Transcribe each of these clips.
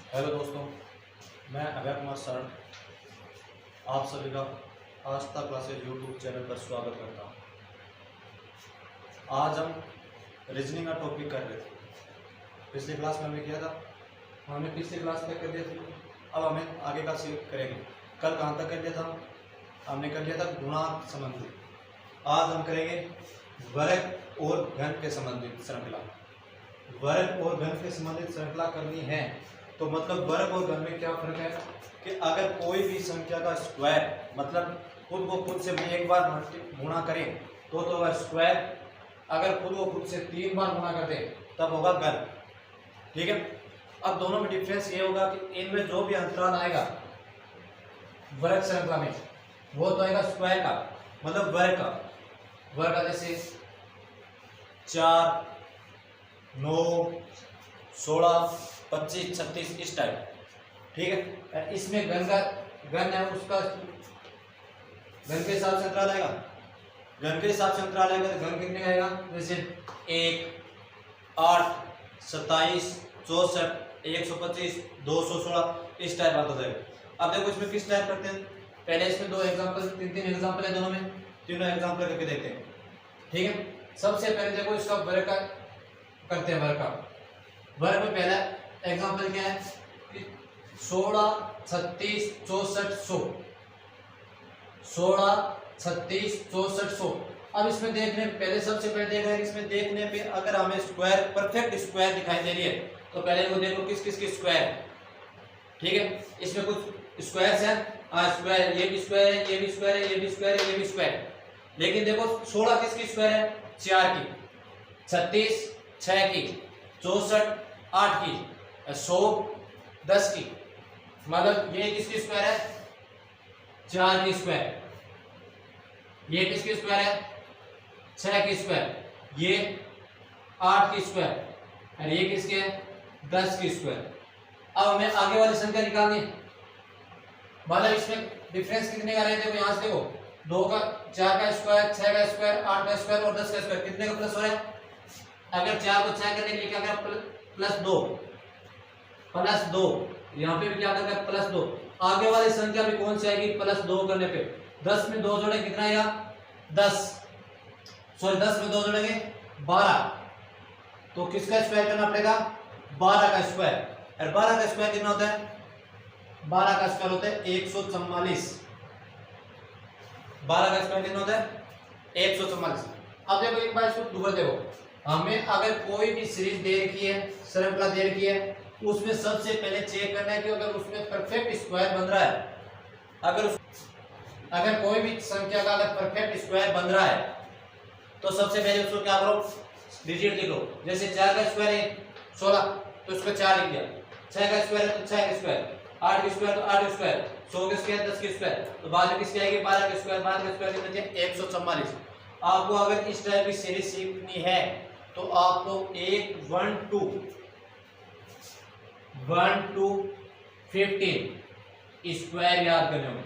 Hello दोस्तों, मैं Abhay Kumar sir आप सभी का आस्था क्लासेज यूट्यूब चैनल पर स्वागत करता हूँ। आज हम रीजनिंग का टॉपिक कर रहे थे। पिछली क्लास में हमने किया था, हमने पिछली क्लास तक कर दिया था। अब हमें आगे का करेंगे। कल कहाँ तक कर दिया था? हमने कर लिया था गुणांक संबंधी। आज हम करेंगे वर्ग और घन के संबंधित श्रृंखला। वर्ग और घन के संबंधित श्रृंखला करनी है तो मतलब वर्ग और घन में क्या फर्क है कि अगर कोई भी संख्या का स्क्वायर मतलब खुद को खुद से एक बार गुणा करें तो वह स्क्वायर, अगर खुद को खुद से 3 बार गुणा कर दे तब होगा घन। ठीक है। अब दोनों में डिफरेंस ये होगा कि इनमें जो भी अंतराल आएगा वर्ग श्रृंखला में वो तो आएगा स्क्वायर का, मतलब वर्ग का जैसे 4, 9, 16, 25, 36 इस टाइप। ठीक है। इसमें घन है, उसका घन के हिसाब से अंतराल आएगा। घन के हिसाब से अंतराल आएगा तो घन कितने का आएगा? जैसे 1, 8, 27, 64, 125, 216 इस टाइप आता जाएगा। अब देखो इसमें किस टाइप करते हैं। पहले इसमें 2 एग्जाम्पल, 3 एग्जाम्पल है दोनों में, तीनों एग्जाम्पल करके देखते हैं। ठीक है। सबसे पहले देखो इसका वर्ग का करते हैं। वर्ग में पहला एग्जाम्पल क्या है? 16, 36, 64, 100। 16, 36, 64, 100। अब इसमें देखने पहले सबसे पहले देखा है, इसमें देखने पे अगर हमें स्क्वायर, परफेक्ट स्क्वायर दिखाई दे रही है तो पहले इनको देखो किस किस की स्क्वायर है। ठीक है। इसमें कुछ स्क्वायर्स हैं, स्क्वायर, ये भी स्क्वायर है, ये भी स्क्वायर है, ये भी स्क्वायर है, ये भी स्क्वायर है। लेकिन देखो 16 किसकी स्क्वायर है? 4 की, 36 6 की, 64 8 की, 100 10 की। मतलब ये किसकी स्क्वायर है? 4 की स्क्वायर। ये किसकी स्क्वायर है? 6 की स्क्वायर। ये 8 की स्क्वायर और ये किसकी है? 10 की स्क्वायर। अब हमें आगे वाली संख्या निकालनी है। मतलब इसमें डिफरेंस कितने का रहेगा? देखो यहां से देखो 2 का 4 का स्क्वायर, 6 का स्क्वायर, 8 का स्क्वायर और 10 का स्क्वायर कितने का प्लस हो रहा है? अगर 4 को 6 करने के लिए क्या करें? प्लस 2 यहाँ पे भी क्या करना है? प्लस 2। आगे वाली संख्या भी कौन सी आएगी? प्लस 2 करने पे 10 में 2 जोड़े कितना आएगा? 10 में 2 जोड़ेंगे 12। तो किसका स्क्वायर करना पड़ेगा? 12 का स्क्वायर। और 12 का स्क्वायर कितना होता है? 12 का स्क्वायर होता है 144। 12 का स्क्वायर कितना होता है? 144। अब देखो एक बार इसको दोबारा देखो। हमें अगर कोई भी सीरीज दे रखी है, श्रृंखला दे रखी है, उसमें सबसे पहले चेक करना है कि अगर उसमें परफेक्ट स्क्वायर बन रहा है। अगर कोई भी संख्या का अगर परफेक्ट स्क्वायर बन रहा है तो सबसे पहले उसको क्या करो? डिजिट लिख लो। जैसे 4 का स्क्वायर है 16 तो उसको 4 लिख दिया, 6 का स्क्वायर है तो 6 का स्क्वायर, 8 का स्क्वायर तो 8 का स्क्वायर, 100 का स्क्वायर 10 का स्क्वायर, तो बाद में किसकी आएगी? 12 का स्क्वायर। 12 का स्क्वायर कितना है? 144। आपको अगर इस टाइप की सीरीज सीखनी है तो आपको 1 to 15 स्क्वायर याद करने होंगे।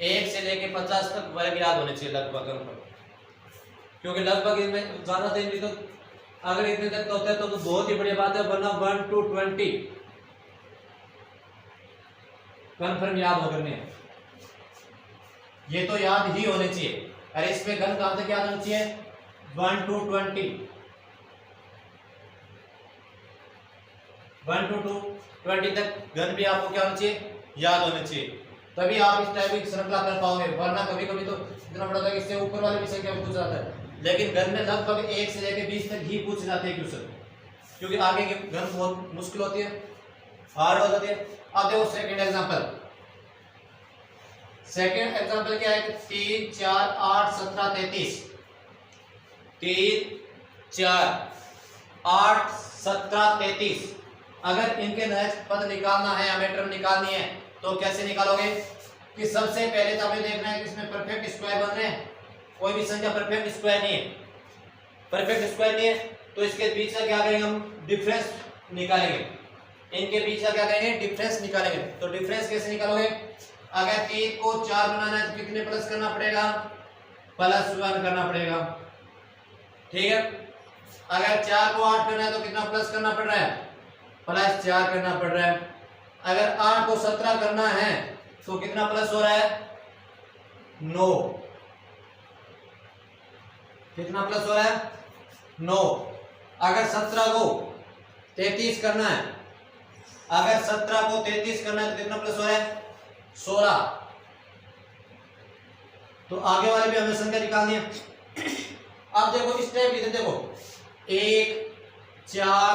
1 से लेके 50 तक वर्ग याद होने चाहिए लगभग, क्योंकि लगभग इनमें ज्यादा दिन भी तो अगर इतने तक होता है तो बहुत ही बढ़िया बात है, वरना 1 to 20 कन्फर्म याद हो करने हैं। ये तो याद ही होने चाहिए। अरे इसमें घन कहां तक याद होना चाहिए? 1 to 20। 1 to 20 तक घन भी आपको क्या होना चाहिए? याद होने चाहिए, तभी आप इस टाइप की श्रृंखला कर पाओगे। वरना कभी कभी तो इतना बड़ा था कि इससे ऊपर वाली भी संख्या पूछ जाता है, लेकिन घन में लगभग 1 से लेकर 20 तक ही पूछ जाते हैं क्वेश्चन, क्योंकि आगे की घन बहुत मुश्किल होती है, हार्ड हो जाती है। अब देखो सेकंड एग्जांपल। सेकंड एग्जांपल क्या है? 3 4 8 17 33। 3 4 8 17 33। अगर इनके नेक्स्ट पद निकालना है, हमें टर्म निकालनी है तो कैसे निकालोगे? कि सबसे पहले तो हमें देखना है कि इसमें परफेक्ट स्क्वायर बन रहे हैं। कोई भी संख्या परफेक्ट स्क्वायर नहीं है, तो इसके बीच का क्या करेंगे? हम डिफरेंस निकालेंगे। इनके बीच का क्या करेंगे? डिफरेंस निकालेंगे। तो डिफरेंस कैसे निकालोगे? अगर 3 को 4 बनाना है तो कितने प्लस करना पड़ेगा? +1 करना पड़ेगा। ठीक है। अगर 4 को 8 करना है तो कितना प्लस करना पड़ रहा है? प्लस 4 करना पड़ रहा है। अगर 8 को 17 करना है तो कितना प्लस हो रहा है? 9। कितना प्लस हो रहा है? 9। अगर 17 को 33 करना है, अगर 17 को 33 करना है तो कितना प्लस हो रहा है? 16। तो आगे वाले भी हमें संख्या निकालनी है। अब देखो इस टाइप की देखो 1 4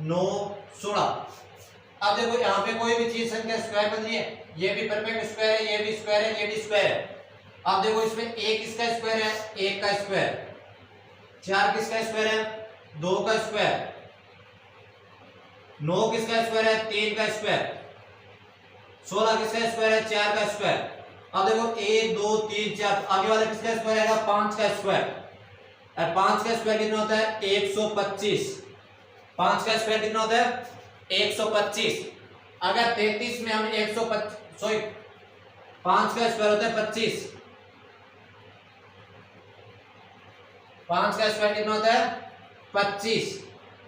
9 16। अब देखो यहाँ पे कोई भी चीज संख्या स्क्वायर बन रही है, ये भी परफेक्ट स्क्वायर है, ये भी स्क्वायर है, ये भी स्क्वायर है। अब देखो इसमें 1 किसका स्क्वायर है? 1 का स्क्वायर। 4 किसका स्क्वायर है? 2 का स्क्वायर। 9 किसका स्क्वायर है? 3 का स्क्वायर। 16 किसका स्क्वायर है? 4 का स्क्वायर। अब देखो 1 2 3 4, आगे वाला किसका स्क्वायर आएगा? 5 का स्क्वायर। और 5 का स्क्वायर कितना होता है? 125। 5 का स्क्वायर कितना होता है? 125। अगर 33 में हम 125 सॉरी 5 का स्क्वायर होता है 25। 5 का स्क्वायर कितना होता है? 25।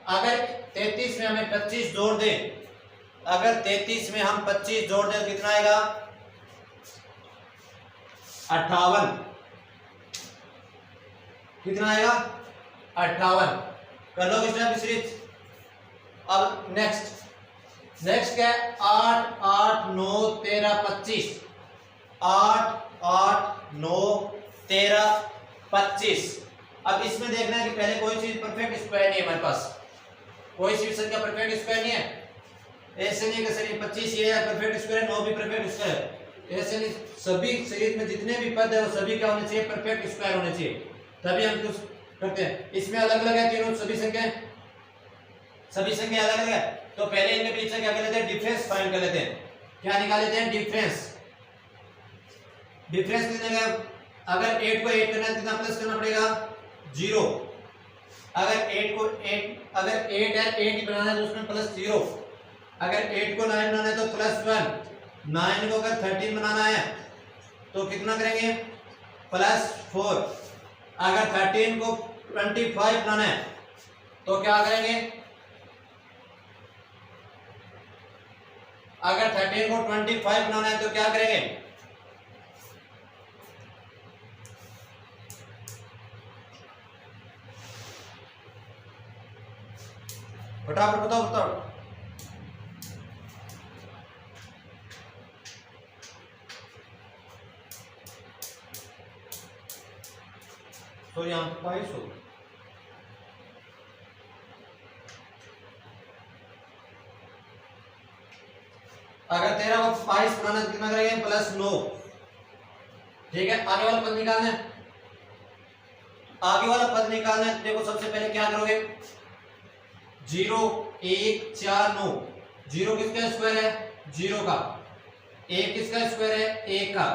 अगर 33 में हमें 25 जोड़ दें, अगर 33 में हम 25 जोड़ दें तो कितना आएगा? 58। कितना आएगा? 58। कर लो स्टेप सीरीज। अब नेक्स्ट क्या है? 8 8 9 13 25। 8 8 9 13 25। अब इसमें देखना है कि पहले कोई चीज परफेक्ट स्क्वायर नहीं है हमारे पास, कोई सी संख्या परफेक्ट स्क्वायर नहीं है। ऐसे नहीं कि सर 25 ये है परफेक्ट स्क्वायर है, 9 भी परफेक्ट स्क्वायर है, ऐसे नहीं। सभी सीरीज में जितने भी पद है वो सभी क्या होने चाहिए? परफेक्ट स्क्वायर होने चाहिए, तभी हम कुछ करते हैं। इसमें अलग अलग है तीनों सभी संख्या अलग अलग है। तो पहले इनके बीच से क्या कर लेते हैं? डिफरेंस फाइंड कर लेते हैं। क्या निकाल लेते हैं? डिफरेंस कितने का? अगर 8 को 8 करना है कितना प्लस करना पड़ेगा? 0। अगर 8 को 8 अगर 8 है 8 ही बनाना है तो उसमें प्लस 0। अगर 8 को 9 बनाना है तो प्लस 1। 9 को अगर 13 बनाना है तो कितना करेंगे? प्लस 4। अगर 13 को 25 बनाना है तो क्या करेंगे? अगर 13 को 25 बनाना है तो क्या करेंगे? फटाफट बताओ। तो यहाँ पे 22 हो। अगर 13 को 22 बनाना है कितना करेंगे? प्लस 9। ठीक है, आगे वाला पद निकालना है। देखो सबसे पहले क्या करोगे? 0 1 4 9। 0 किसका स्क्वायर है? 0 का। 1 किसका स्क्वायर है? 1 का।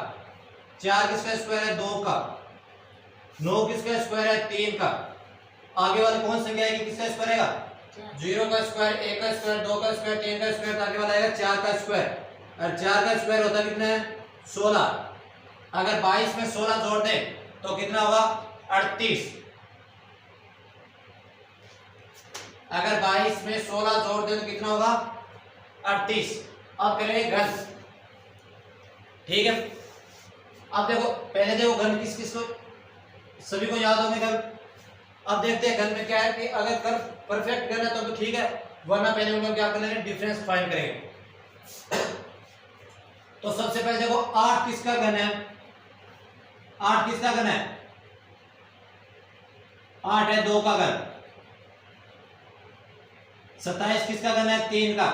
4 किसका स्क्वायर है? 2 का। 9 किसका स्क्वायर है? 3 का। आगे वाला कौन संख्या आएगी? किसका स्क्वायर आएगा? 0 का स्क्वायर, 1 का स्क्वायर, 2 का स्क्वायर, 3 का स्क्वायर, आगे वाला आएगा 4 का स्क्वायर। और 4 का स्क्वायर होता है कितना है? 16। अगर 22 में 16 जोड़ दें तो कितना होगा? 38। अगर 22 में 16 जोड़ दें तो कितना होगा? 38। अब करेंगे घन। ठीक है, अब देखो पहले देखो घन किस किस को, सभी को याद होंगे घन। अब देखते हैं घन में क्या है कि अगर कर परफेक्ट घन है तो ठीक है, वरना पहले हम लोग क्या कर लेंगे? डिफरेंस फाइंड करेंगे। तो सबसे पहले देखो 8 किसका घन है? 8 किसका घन है? 8 है 2 का घन। 27 किसका घन है? 3 का।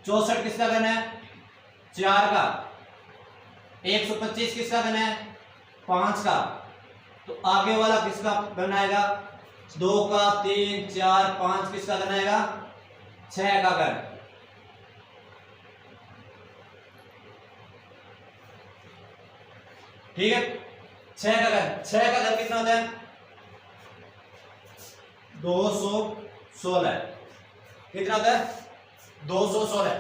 64 किसका घन है? 4 का। 125 किसका घन है? 5 का। तो आगे वाला किसका घन आएगा? 2 का, 3 4 5 किसका घन आएगा? 6 का घन। ठीक है, 6 का घन। 6 का घन कितना होता है? 216। कितना होता है? 216।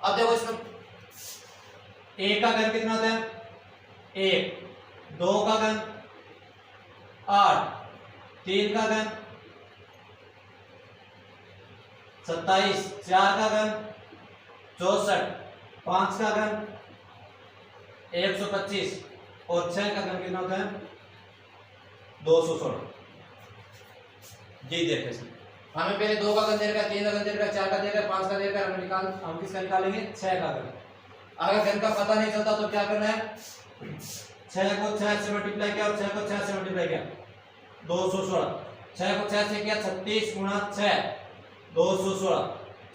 अब देखो इसमें 1 का घन कितना होता है? 1। 2 का घन 8। 3 का घन 27, 4 का घन 64, 5 का घन 125 और 6 का घन कितना होता है 216। जी देखिए इसमें हमें पहले 2 का घन दे रखा है, 3 का घन दे रखा है, 4 का दे रखा है, 5 का दे रखा है, हम किसका निकालेंगे 6 का घन। अगर घन का पता नहीं चलता तो क्या करना है 6 को 6 से मल्टीप्लाई किया और 6 को 6 से मल्टीप्लाई किया 216, 6 को 6 से किया 36 गुणा 6 216,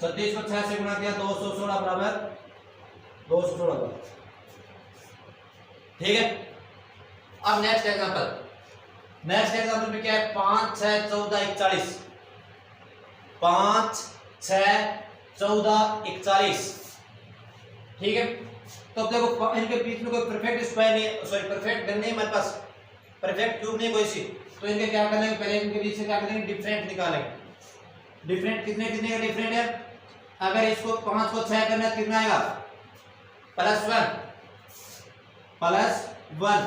36 को 6 से गुणा किया 216 बराबर 216। ठीक है। अब नेक्स्ट एग्जांपल में क्या है 5 6 14 41, 5 6 14 41। ठीक है। तो अब देखो इनके बीच में कोई परफेक्ट स्क्वायर नहीं है, सॉरी परफेक्ट घन नहीं हमारे पास, परफेक्ट क्यूब नहीं कोई सी, तो इनके क्या करेंगे पहले इनके बीच से क्या करेंगे डिफरेंट निकालेंगे। डिफरेंट कितने कितने का डिफरेंट है, अगर इसको 5 को 6 करना है कितना आएगा +1 +1,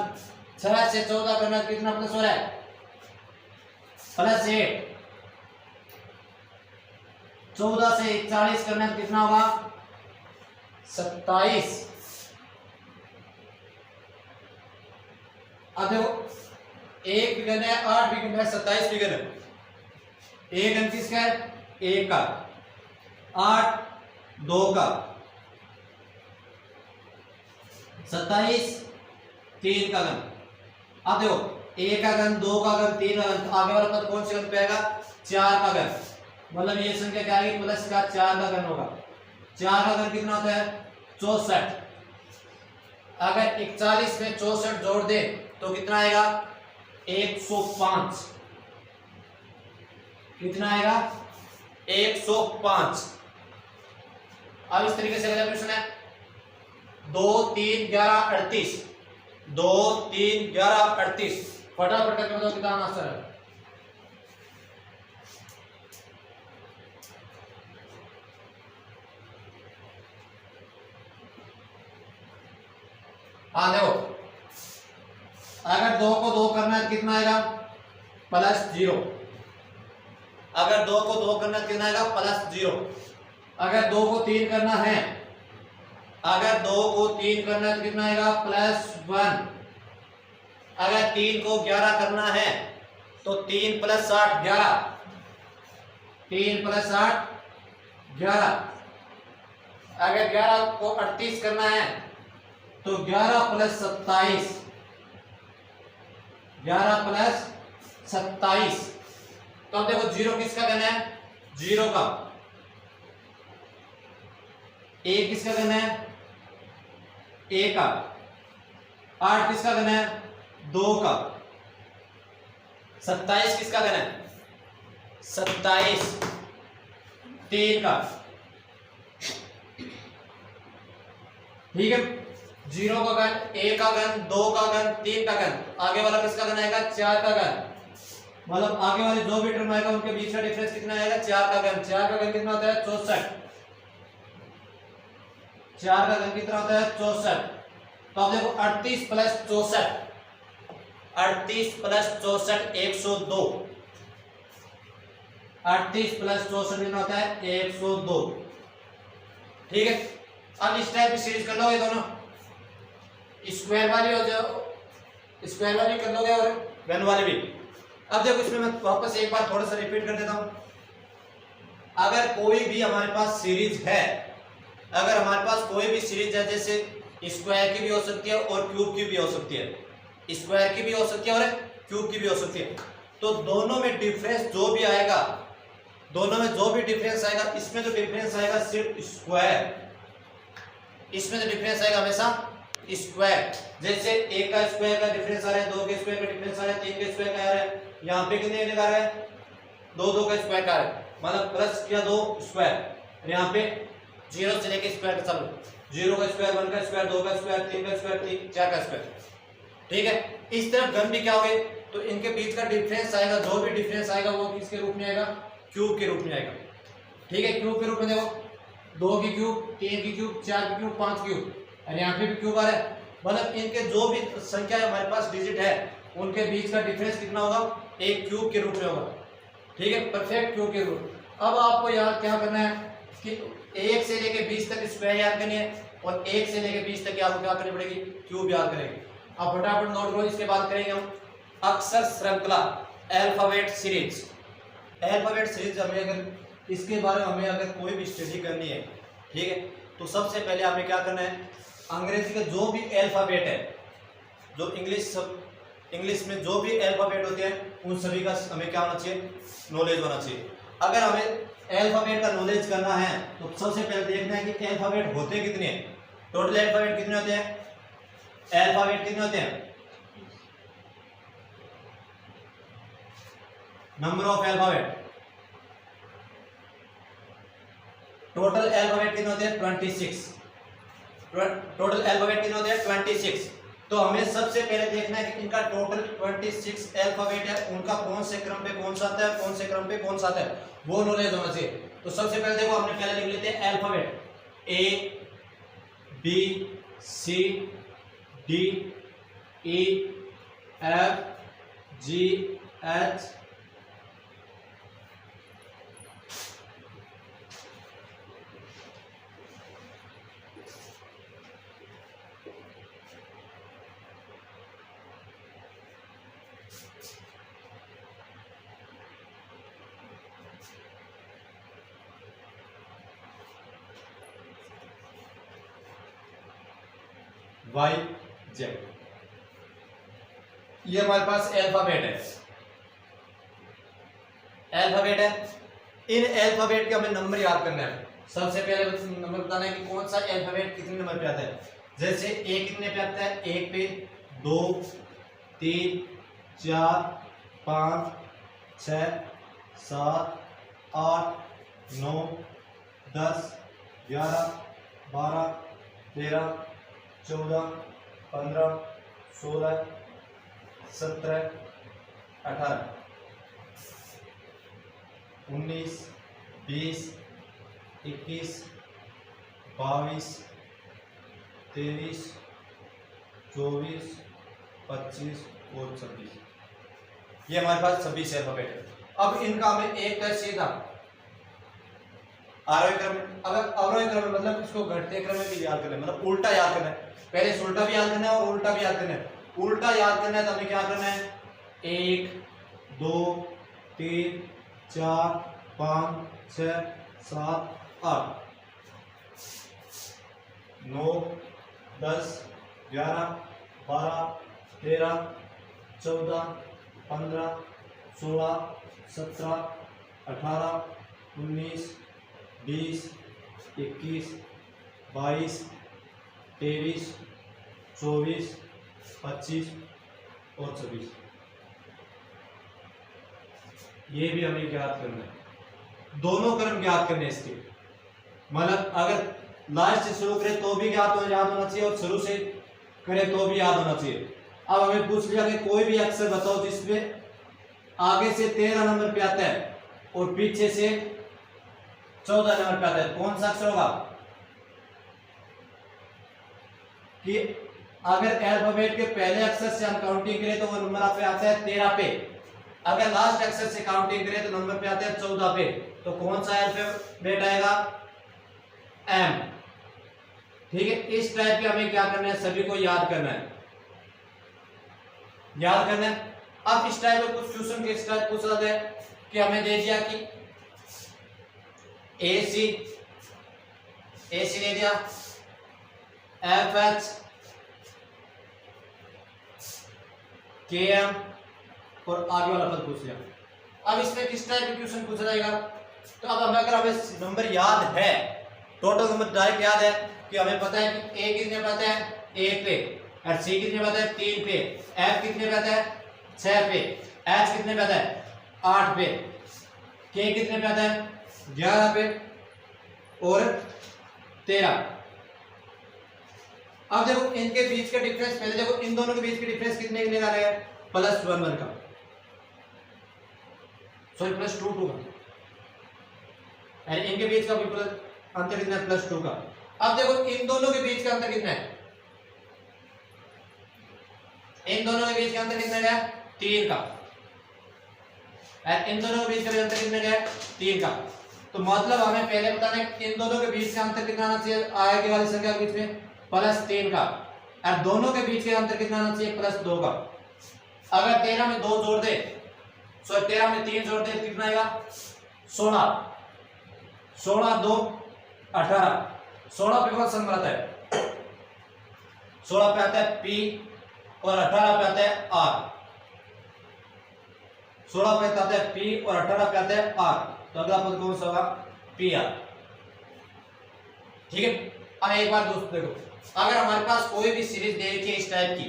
6 से 14 करना है कितना प्लस हो रहा है +8, 14 से 41 करना है कितना होगा 27। अब देखो 1 भी घन है 8 भी घन है 27 भी घन है। एक घन किसका है 1 का, 8 2 का, 27 3 का घन। अब देखो 1 का घन 2 का घन 3 का घन, तो आगे वाला पद कौन से घन पे आएगा 4 का घन, मतलब ये संख्या क्या आएगी प्लस का 4 का घन होगा। 4 का घन कितना होता है 64। अगर 41 में 64 जोड़ दे तो कितना आएगा 105, कितना आएगा 105। अब इस तरीके से अगला क्वेश्चन है 2 3 11 38, 2 3 11 38, फटाफट करके बताओ कितना आंसर है। हाँ देखो अगर 2 को 2 करना है कितना आएगा +0, अगर 2 को 2 करना है कितना आएगा +0। अगर 2 को 3 करना है, अगर 2 को 3 करना है तो कितना आएगा +1। अगर 3 को 11 करना है तो 3 + 8 11, 3 + 8 11। अगर 11 को 38 करना है तो 11 + 27, 11 + 27। तो अब देखो 0 किसका घन है 0 का, 1 किसका घन है 1 का, 8 किसका घन है 2 का, 27 किसका घन है 27 3 का। ठीक है। 0 का घन 1 का घन 2 का घन 3 का घन, आगे वाला किसका घन आएगा 4 का घन, मतलब आगे वाले जो भी टर्म आएगा उनके बीच का डिफरेंस कितना आएगा 4 का घन। 4 का घन कितना होता है 64, 4 का घन कितना होता है 64। तो अब देखो 38 + 64, 38 + 64 102, 38 + 64 कितना होता है 102। ठीक है। अब इस टाइप की सीरीज कर लोगे दोनों, स्क्वायर वाली और जो स्क्वायर वाली कर लोगे और घन वाली भी। अब देखो इसमें मैं वापस एक बार थोड़ा सा रिपीट कर देता हूं। अगर कोई भी हमारे पास सीरीज है, अगर हमारे पास कोई भी सीरीज है, जैसे स्क्वायर की भी हो सकती है और क्यूब की भी हो सकती है, स्क्वायर की भी हो सकती है और क्यूब की भी हो सकती है, तो दोनों में डिफरेंस जो भी आएगा, दोनों में जो भी डिफरेंस आएगा, इसमें तो डिफरेंस आएगा सिर्फ स्क्वायर, इसमें तो डिफरेंस आएगा हमेशा स्क्वायर। जैसे 1 का स्क्वायर का डिफरेंस आ रहा है, 2 के स्क्वायर का डिफरेंस आ रहा है, 3 के स्क्वायर का आ रहा है, यहाँ पे कितने निकाल रहा है 2 का स्क्वायर का है, मतलब प्लस किया 2 स्क्वायर, यहाँ पे 0 से लेके स्क्वायर का चालू, 0 का स्क्वायर, 1 का स्क्वायर, 2 का स्क्वायर, 3 का स्क्वायर, 4 का स्क्वायर। ठीक है। इस तरफ घन भी क्या हो गए, तो इनके बीच का डिफरेंस आएगा, जो भी डिफरेंस आएगा वो किसके रूप में आएगा क्यूब के रूप में आएगा। ठीक है। क्यूब के रूप में देखो 2 की क्यूब, 3 की क्यूब, 4 की क्यूब, 5 क्यूब, और यहाँ पे भी क्यूब आ रहा है, मतलब इनके जो भी संख्या हमारे पास डिजिट है उनके बीच का डिफरेंस कितना होगा एक क्यूब के रूप में होगा। ठीक है। परफेक्ट क्यूब के रूप, अब आपको याद क्या करना है कि 1 से लेके 20 तक स्क्वायर याद करनी है और 1 से लेके 20 तक आपको क्या करनी पड़ेगी, क्यूब याद करेंगे। अब फटाफट नोट करो, इसके बाद करेंगे हम अक्षर श्रृंखला अल्फाबेट सीरीज। अल्फाबेट सीरीज हमें अगर इसके बारे में हमें अगर कोई भी स्टडी करनी है, ठीक है, तो सबसे पहले हमें क्या करना है, अंग्रेजी का जो भी अल्फाबेट है, जो इंग्लिश में जो भी अल्फाबेट होते हैं उन सभी का हमें क्या होना चाहिए, नॉलेज होना चाहिए। अगर हमें अल्फाबेट का नॉलेज करना है तो सबसे पहले देखना है कि अल्फाबेट होते कितने हैं, टोटल अल्फाबेट कितने होते हैं, अल्फाबेट कितने होते हैं, number of alphabet, total alphabet कितने होते हैं 26, टोटल अल्फाबेट कितने होते हैं 26। तो हमें सबसे पहले देखना है कि इनका टोटल 26 अल्फाबेट है, उनका कौन से क्रम पे कौन सा आता है, कौन से क्रम पे कौन सा आता है, वो नॉलेज होना चाहिए। तो सबसे पहले देखो हमने पहले लिख लेते हैं alphabet A B C D E F G H Y Z, ये हमारे पास अल्फाबेट है, अल्फाबेट है। इन अल्फाबेट के हमें नंबर याद करना है। सबसे पहले नंबर बताना है कि कौन सा अल्फाबेट कितने नंबर पे आता है। जैसे ए कितने पे आता है, 1 पे, 2 3 4 5 6 7 8 9 10 11 12 13 14 15 16 17 18 19 20 21 22 23 24 25 और 26, ये हमारे पास 26 अल्फाबेट है। अब इनका हमें एक तो सीधा आरोही क्रम, अगर अवरोही क्रम मतलब इसको घटते क्रम में भी याद करना है, मतलब उल्टा याद करना है। पहले इस उल्टा भी याद करना है और उल्टा भी याद करना है। उल्टा याद करना है तो हमें क्या करना है, 1 2 3 4 5 6 7 8 9 10 11 12 13 14 15 16 17 18 19 20 21 22 23 24 25 और 26, ये भी हमें ज्ञात करना है। दोनों क्रम ज्ञात करने इसके, मतलब अगर लास्ट से शुरू करें तो भी याद होना चाहिए और शुरू से करें तो भी याद होना चाहिए। अब हमें पूछ लिया कि कोई भी अक्षर बताओ जिसमें आगे से 13 नंबर पे आता है और पीछे से 14 नंबर पे आता है, कौन सा अक्षर होगा। कि अगर अल्फाबेट के पहले अक्षर से हम काउंटिंग करें तो वो नंबर पे आता है 13 पे, अगर लास्ट अक्षर से काउंटिंग करें तो नंबर पे आता है 14 पे। तो कौन सा अल्फाबेट आएगा, एम। ठीक है, इस टाइप के हमें क्या करना है, सभी को याद करना है, याद करना है। अब इस टाइप में कुछ क्वेश्चन के इस टाइप पूछ रहा है कि हमें दे दिया कि ए सी दे दिया, एफ एच के एम और आगे वाला पद पूछ लिया। अब इसमें किस टाइप के क्वेश्चन पूछा जाएगा, तो अब हमें अगर हमें नंबर याद है, टोटल नंबर डायरेक्ट याद है कि हमें पता है कि ए कितने पे आता है 1 पे, और सी कितने पे आता है 3 पे, एफ कितने पे आता है 6 पे, एच कितने पे आता है 8 पे, के कितने पे आता है 11 पे और 13। अब देखो इनके बीच का डिफरेंस, पहले देखो इन दोनों के बीच के डिफरेंस कितने निकाला है, +1 का, सॉरी +2 का, और इनके बीच का भी अंतर कितना है +2 का। अब देखो इन दोनों के बीच का अंतर कितना है, इन दोनों के बीच का अंतर कितना है 3 का, और इन दोनों के बीच का अंतर कितना है 3 का। तो मतलब हमें पहले बताना है इन दोनों के बीच का अंतर कितना आना चाहिए, आगे वाली संख्या के बीच में +3 का, और दोनों के बीच का अंतर कितना आना चाहिए +2 का। अगर 13 में 2 जोड़ दे, 13 में 3 जोड़ दे तो कितना आएगा 16, 16 2 18, 16 पे कौन सा नंबर आता है, 16 पे आता है P और 18 पे आता है R, 16 पे आता है P और 18 पे आता है R, तो अगला पद कौन सा होगा PR। ठीक है। अब एक बार दोस्तों देखो, अगर हमारे पास कोई भी सीरीज दे रखी है इस टाइप की,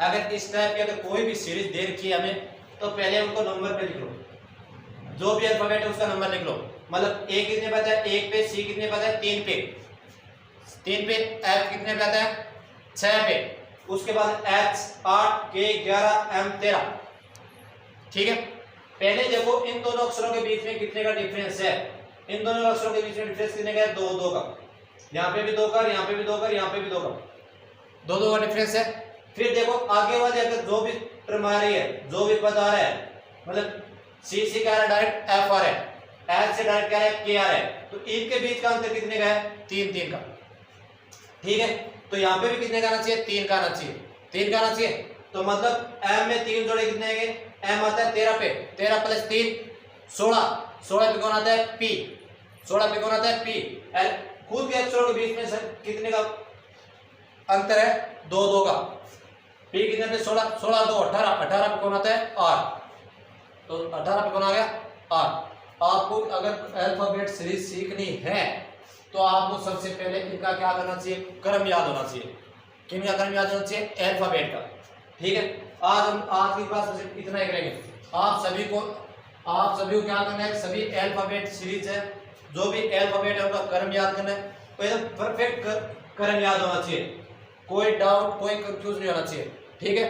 अगर इस टाइप की अगर कोई भी सीरीज दे रखी है हमें, तो पहले उनको नंबर पे लिख लो, जो भी अल्फाबेट है उसका नंबर लिख लो। मतलब A कितने पे आता है 1 पे, C कितने पे आता है 3 पे, 3 पे, F कितने पे आता है 6 पे, उसके बाद H 8, K 11, M 13। ठीक है। पहले देखो इन दोनों अक्षरों के बीच में कितने का डिफरेंस है, इन दोनों अक्षरों के बीच में डिफरेंस कितने का है 2 2 का, यहाँ पे भी 2 का, यहाँ पे भी 2 का, यहाँ पे भी 2 का, 2 2 का डिफरेंस है। फिर देखो आगे वाले अगर जो भी टर्म आ रही है, जो भी पद आ रहा है, मतलब C से क्या आ रहा है डायरेक्ट F आ रहा है, L से डायरेक्ट क्या है K आ रहा है, तो इनके बीच का अंतर कितने का है 3 3 का। ठीक है। तो यहाँ पे भी कितने का आना चाहिए 3 का आना चाहिए, 3 का आना चाहिए। तो मतलब M में 3 जोड़े कितने आएंगे, M आता है 13 पे, 13 + 3 16, 16 पे कौन आता है P, 16 पे कौन आता है P। L खुद के अक्षरों के बीच में सर कितने का अंतर है 2 2 का। P कितने पे 16, 16 2 18, 18 पे कौन आता है R, तो 18 पे कौन आ गया R। आपको अगर अल्फाबेट सीरीज सीखनी है तो आपको सबसे पहले इनका क्या करना चाहिए, क्रम याद होना चाहिए। किनका क्रम याद होना चाहिए, अल्फाबेट का। ठीक है। आज हम आज की क्लास में इतना ही करेंगे। आप सभी को क्या करना है, सभी अल्फाबेट सीरीज है, जो भी अल्फाबेट है उनका क्रम याद करना है, तो एकदम परफेक्ट क्रम याद होना चाहिए, कोई डाउट कोई कंफ्यूज नहीं होना चाहिए। ठीक है।